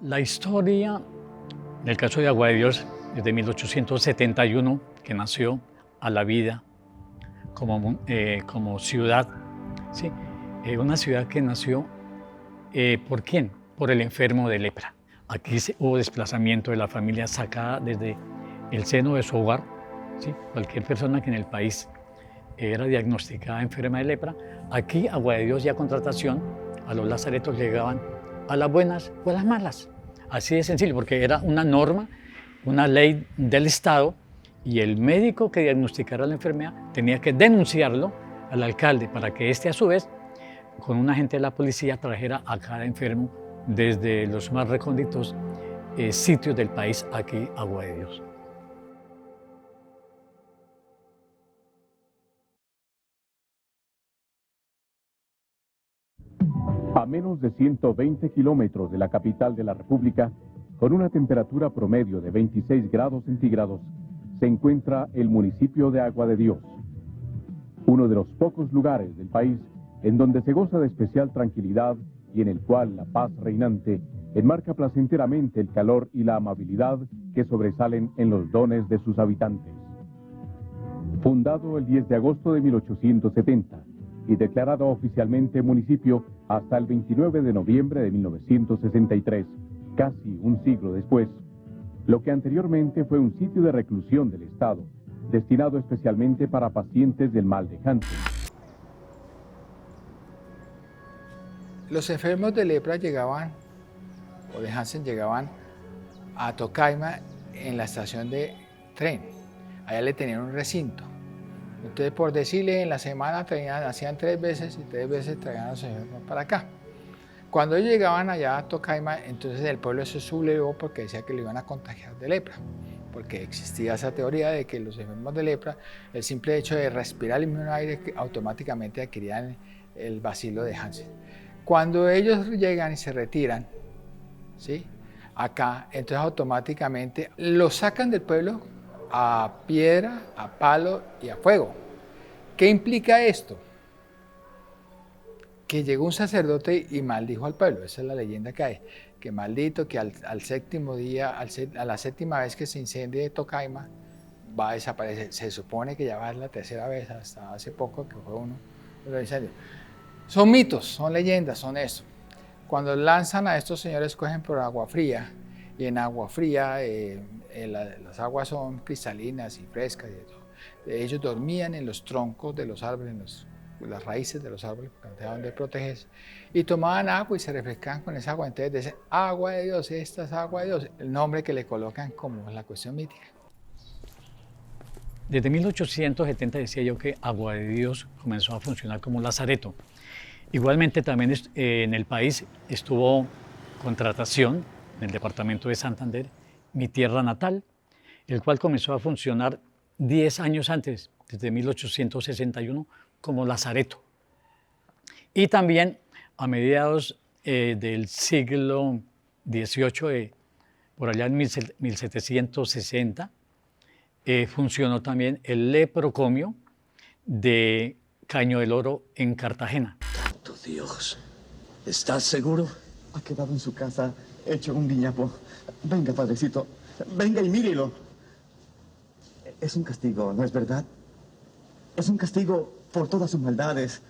La historia del caso de Agua de Dios es de 1871, que nació a la vida como ciudad, ¿sí? Una ciudad que nació, ¿por quién? Por el enfermo de lepra. Aquí hubo desplazamiento de la familia sacada desde el seno de su hogar, ¿sí? Cualquier persona que en el país era diagnosticada enferma de lepra, aquí Agua de Dios ya contratación, a los lazaretos llegaban a las buenas o a las malas. Así de sencillo, porque era una norma, una ley del Estado, y el médico que diagnosticara la enfermedad tenía que denunciarlo al alcalde para que éste a su vez, con un agente de la policía, trajera a cada enfermo desde los más recónditos sitios del país aquí a Agua de Dios. A menos de 120 kilómetros de la capital de la República, con una temperatura promedio de 26 grados centígrados, se encuentra el municipio de Agua de Dios, uno de los pocos lugares del país en donde se goza de especial tranquilidad y en el cual la paz reinante enmarca placenteramente el calor y la amabilidad que sobresalen en los dones de sus habitantes. Fundado el 10 de agosto de 1870 y declarado oficialmente municipio hasta el 29 de noviembre de 1963, casi un siglo después, lo que anteriormente fue un sitio de reclusión del Estado, destinado especialmente para pacientes del mal de Hansen. Los enfermos de lepra llegaban, o de Hansen llegaban a Tocaima en la estación de tren. Allá le tenían un recinto. Entonces, por decirle, en la semana hacían 3 veces y 3 veces traían a los enfermos para acá. Cuando ellos llegaban allá a Tocaima, entonces el pueblo se sublevó porque decía que le iban a contagiar de lepra, porque existía esa teoría de que los enfermos de lepra, el simple hecho de respirar el mismo aire, automáticamente adquirían el bacilo de Hansen. Cuando ellos llegan y se retiran, ¿sí?, acá, entonces automáticamente los sacan del pueblo a piedra, a palo y a fuego. ¿Qué implica esto? Que llegó un sacerdote y maldijo al pueblo. Esa es la leyenda que hay, que maldito, que al séptimo día, a la séptima vez que se incendie Tocaima, va a desaparecer. Se supone que ya va a ser la tercera vez, hasta hace poco que fue uno de los incendios. Son mitos, son leyendas, son eso. Cuando lanzan a estos señores, cogen por agua fría, y en agua fría las aguas son cristalinas y frescas y todo. Ellos dormían en los troncos de los árboles, en las raíces de los árboles, porque no tenían donde protegerse, y tomaban agua y se refrescaban con esa agua. Entonces dicen, agua de Dios, esta es agua de Dios, el nombre que le colocan como la cuestión mítica. Desde 1870 decía yo que Agua de Dios comenzó a funcionar como lazareto. Igualmente también en el país estuvo contratación en el departamento de Santander, mi tierra natal, el cual comenzó a funcionar 10 años antes, desde 1861, como lazareto. Y también a mediados del siglo XVIII, por allá en 1760, funcionó también el leprocomio de Caño del Oro en Cartagena. ¡Santo Dios! ¿Estás seguro? Ha quedado en su casa hecho un guiñapo. Venga, padrecito, venga y mírelo. Es un castigo, ¿no es verdad? Es un castigo por todas sus maldades,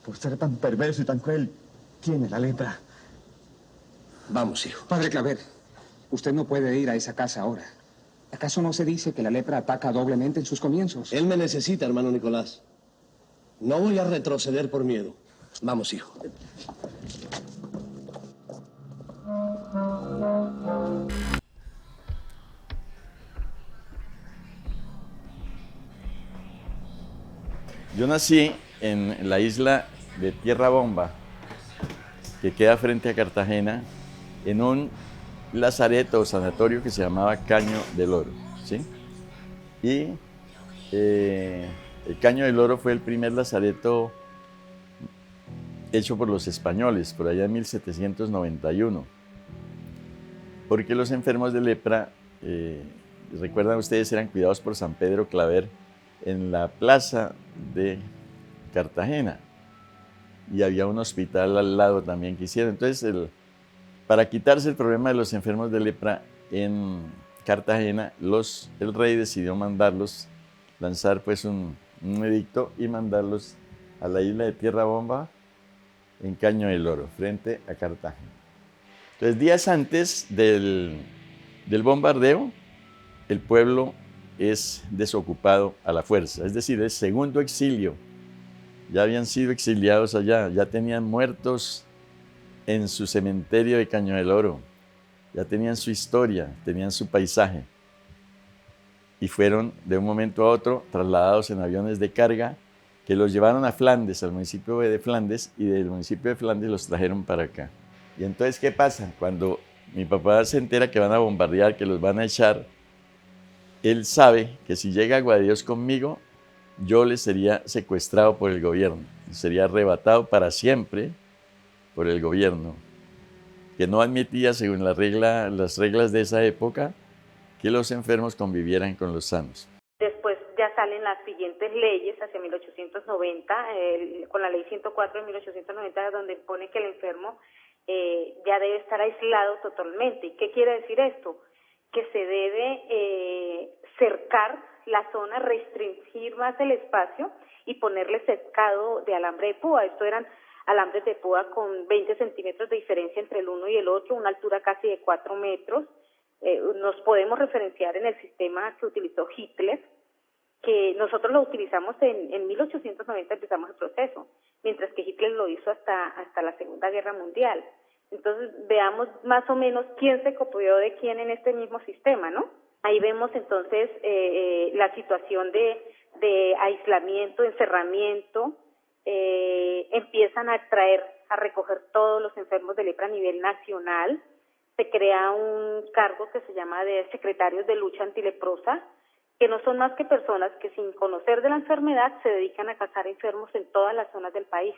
por ser tan perverso y tan cruel. Tiene la lepra. Vamos, hijo. Padre Claver, usted no puede ir a esa casa ahora. ¿Acaso no se dice que la lepra ataca doblemente en sus comienzos? Él me necesita, hermano Nicolás. No voy a retroceder por miedo. Vamos, hijo. Yo nací en la isla de Tierra Bomba, que queda frente a Cartagena, en un lazareto o sanatorio que se llamaba Caño del Oro, ¿sí? Y el Caño del Oro fue el primer lazareto hecho por los españoles, por allá en 1791, porque los enfermos de lepra, recuerdan ustedes, eran cuidados por San Pedro Claver en la plaza de Cartagena, y había un hospital al lado también que hicieron. Entonces para quitarse el problema de los enfermos de lepra en Cartagena, el rey decidió lanzar pues un edicto y mandarlos a la isla de Tierra Bomba en Caño del Oro, frente a Cartagena. Entonces, días antes del bombardeo, el pueblo es desocupado a la fuerza, es decir, el segundo exilio. Ya habían sido exiliados allá, ya tenían muertos en su cementerio de Caño del Oro, ya tenían su historia, tenían su paisaje. Y fueron de un momento a otro trasladados en aviones de carga que los llevaron a Flandes, al municipio de Flandes, y del municipio de Flandes los trajeron para acá. Y entonces, ¿qué pasa? Cuando mi papá se entera que van a bombardear, que los van a echar, él sabe que si llega Agua de Dios conmigo, yo le sería secuestrado por el gobierno, sería arrebatado para siempre por el gobierno, que no admitía, según las reglas de esa época, que los enfermos convivieran con los sanos. Después ya salen las siguientes leyes hacia 1890, con la ley 104 de 1890, donde pone que el enfermo ya debe estar aislado totalmente. ¿Y qué quiere decir esto? Que se debe cercar la zona, restringir más el espacio y ponerle cercado de alambre de púa. Esto eran alambres de púa con 20 centímetros de diferencia entre el uno y el otro, una altura casi de 4 metros. Nos podemos referenciar en el sistema que utilizó Hitler, que nosotros lo utilizamos en 1890, empezamos el proceso, mientras que Hitler lo hizo hasta la Segunda Guerra Mundial. Entonces, veamos más o menos quién se copió de quién en este mismo sistema, ¿no? Ahí vemos entonces la situación de aislamiento, encerramiento, empiezan a recoger todos los enfermos de lepra a nivel nacional. Se crea un cargo que se llama de secretarios de lucha antileprosa, que no son más que personas que sin conocer de la enfermedad se dedican a cazar enfermos en todas las zonas del país.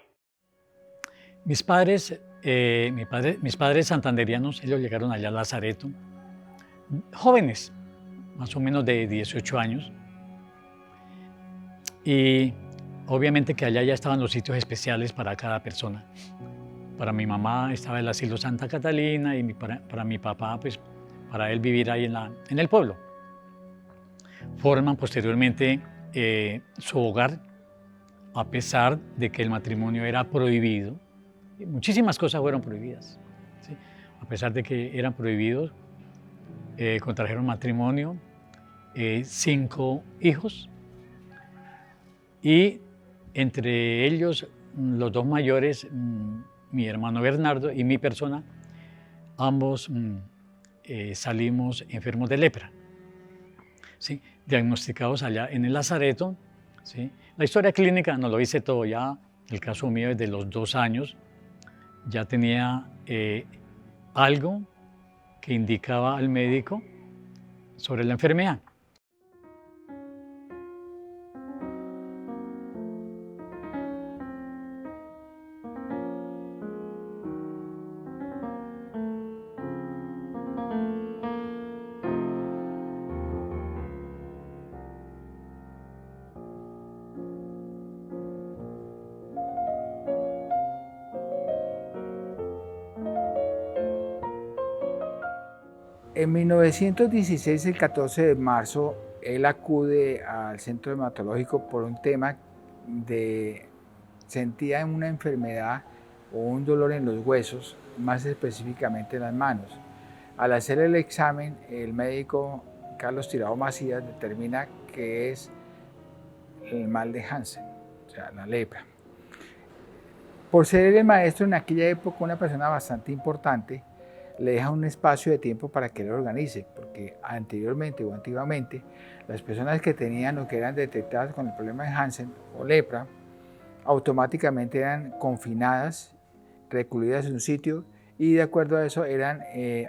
Mis padres santanderianos, ellos llegaron allá a Lazareto, jóvenes, más o menos de 18 años, y obviamente que allá ya estaban los sitios especiales para cada persona. Para mi mamá estaba el asilo Santa Catalina y para mi papá, pues para él vivir ahí en el pueblo. Forman posteriormente su hogar, a pesar de que el matrimonio era prohibido. Muchísimas cosas fueron prohibidas, ¿sí? A pesar de que eran prohibidos, contrajeron matrimonio, 5 hijos, y entre ellos los 2 mayores, mi hermano Bernardo y mi persona, ambos salimos enfermos de lepra, ¿sí? Diagnosticados allá en el Lazareto, ¿sí? La historia clínica nos lo dice todo. Ya el caso mío desde los 2 años ya tenía algo que indicaba al médico sobre la enfermedad. En 1916, el 14 de marzo, él acude al centro hematológico por un tema sentía una enfermedad o un dolor en los huesos, más específicamente en las manos. Al hacer el examen, el médico Carlos Tirado Macías determina que es el mal de Hansen, o sea, la lepra. Por ser el maestro en aquella época una persona bastante importante, le deja un espacio de tiempo para que lo organice, porque anteriormente o antiguamente las personas que tenían o que eran detectadas con el problema de Hansen o lepra automáticamente eran confinadas, recluidas en un sitio y de acuerdo a eso eran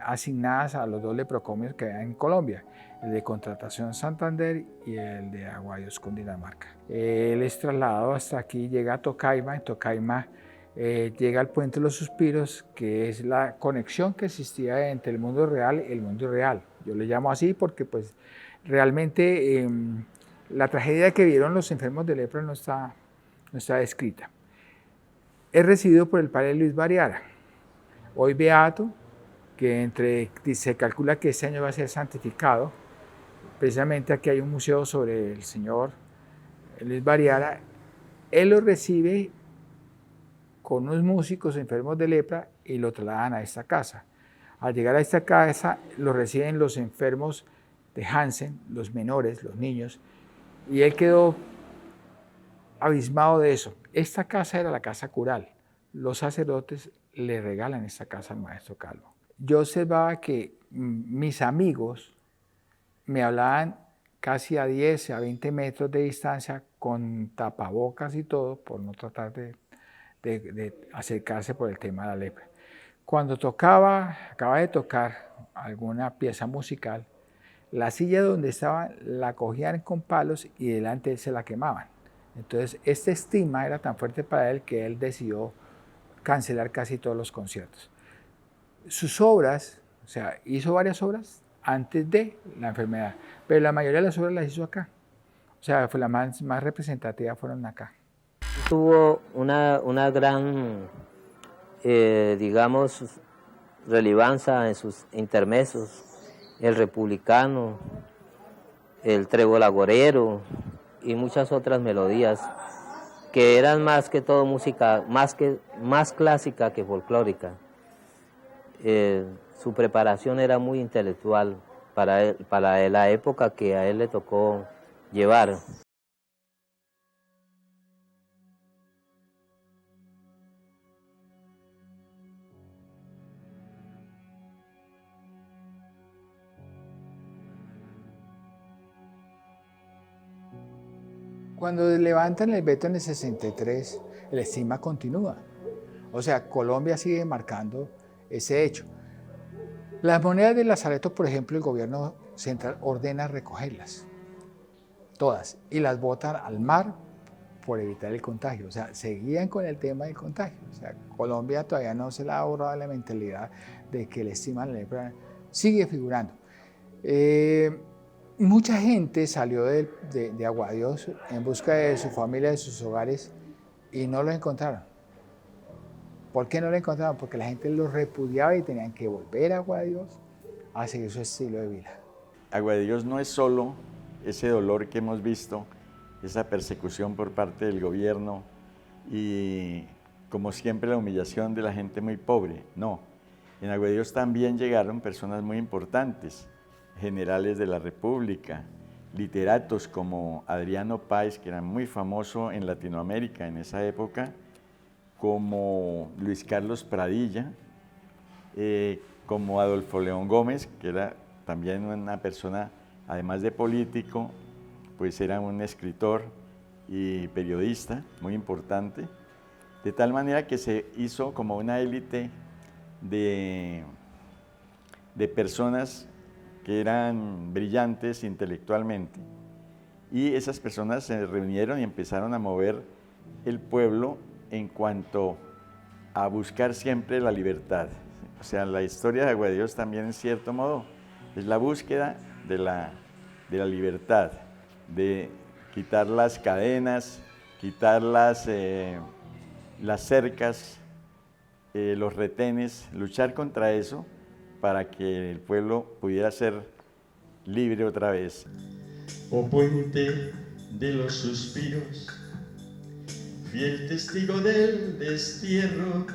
asignadas a los 2 leprocomios que hay en Colombia, el de Contratación Santander y el de Agua de Dios Cundinamarca. Él es trasladado hasta aquí, llega a Tocaima, en Tocaima llega al Puente de los Suspiros, que es la conexión que existía entre el mundo real y el mundo irreal. Yo le llamo así porque pues realmente la tragedia que vieron los enfermos de lepra no está descrita. Es recibido por el padre Luis Bariara, hoy beato, se calcula que este año va a ser santificado. Precisamente aquí hay un museo sobre el señor Luis Bariara. Él lo recibe con unos músicos enfermos de lepra y lo trasladan a esta casa. Al llegar a esta casa lo reciben los enfermos de Hansen, los menores, los niños, y él quedó abismado de eso. Esta casa era la casa cural. Los sacerdotes le regalan esta casa al maestro Calvo. Yo observaba que mis amigos me hablaban casi a 10, a 20 metros de distancia con tapabocas y todo, por no tratar de acercarse por el tema de la lepra. Cuando acababa de tocar alguna pieza musical, la silla donde estaban la cogían con palos y delante de él se la quemaban. Entonces, este estigma era tan fuerte para él que él decidió cancelar casi todos los conciertos. Sus obras, o sea, hizo varias obras antes de la enfermedad, pero la mayoría de las obras las hizo acá. O sea, fue la más representativa fueron acá. Tuvo una gran, digamos, relevancia en sus intermesos, el republicano, el trébol agorero y muchas otras melodías que eran más que todo música más clásica que folclórica. Su preparación era muy intelectual para la época que a él le tocó llevar. Cuando levantan el veto en el 63, el estigma continúa. O sea, Colombia sigue marcando ese hecho. Las monedas de Lazareto, por ejemplo, el gobierno central ordena recogerlas, todas, y las botan al mar por evitar el contagio. O sea, seguían con el tema del contagio. O sea, Colombia todavía no se le ha borrado la mentalidad de que el estigma de la lepra sigue figurando. Mucha gente salió de Aguadíos en busca de su familia, de sus hogares, y no lo encontraron. ¿Por qué no lo encontraron? Porque la gente los repudiaba y tenían que volver a Aguadíos a seguir su estilo de vida. Aguadíos no es solo ese dolor que hemos visto, esa persecución por parte del gobierno y, como siempre, la humillación de la gente muy pobre. No, en Aguadíos también llegaron personas muy importantes, generales de la República, literatos como Adriano Páez, que era muy famoso en Latinoamérica en esa época, como Luis Carlos Pradilla, como Adolfo León Gómez, que era también una persona, además de político, pues era un escritor y periodista muy importante, de tal manera que se hizo como una élite de personas que eran brillantes intelectualmente, y esas personas se reunieron y empezaron a mover el pueblo en cuanto a buscar siempre la libertad. O sea, la historia de Aguadíos también, en cierto modo, es la búsqueda de la libertad, de quitar las cadenas, quitar las cercas, los retenes, luchar contra eso para que el pueblo pudiera ser libre otra vez. Oh puente de los suspiros, fiel testigo del destierro,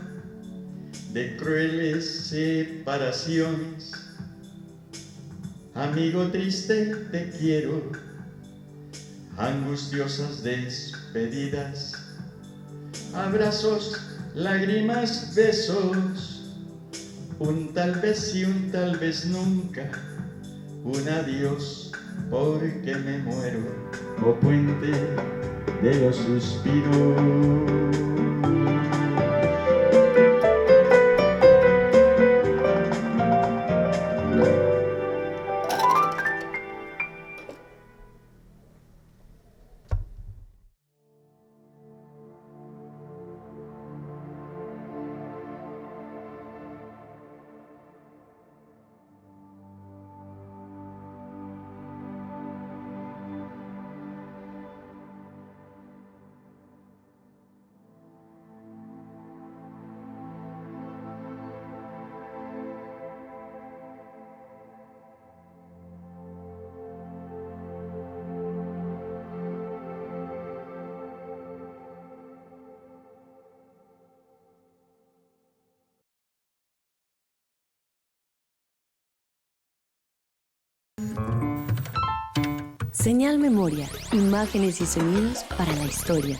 de crueles separaciones, amigo triste te quiero, angustiosas despedidas, abrazos, lágrimas, besos, un tal vez y un tal vez nunca, un adiós porque me muero, oh puente de los suspiros. Señal Memoria, imágenes y sonidos para la historia.